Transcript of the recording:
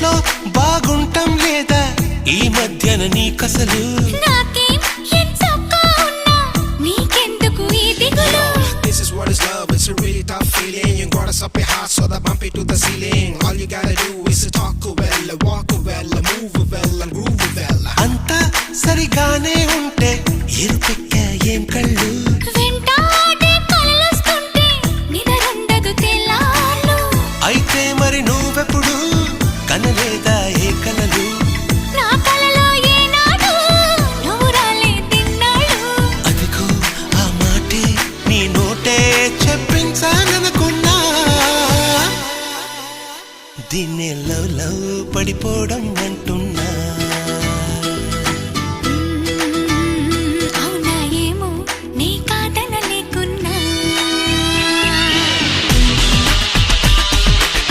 ఇంట్లో బాగుంటాం లేదా ఈ మధ్యన నీకసలు This is what is love, it's a really tough feeling. You got us up your heart so that bump it to the ceiling. All you gotta do is to talk well, walk well, move well and groove well. అంతా సరిగానే ఉంటే ఎరుపెక్క ఏం కళ్ళు అయితే మరి నువ్వెప్పుడు కనలేదా ఏ కలలు అదిగో ఆ మాటే నీ నోటే చెప్పించాలనుకున్నా దీన్నే లవ్ లవ్ పడిపోవడం అంటున్నా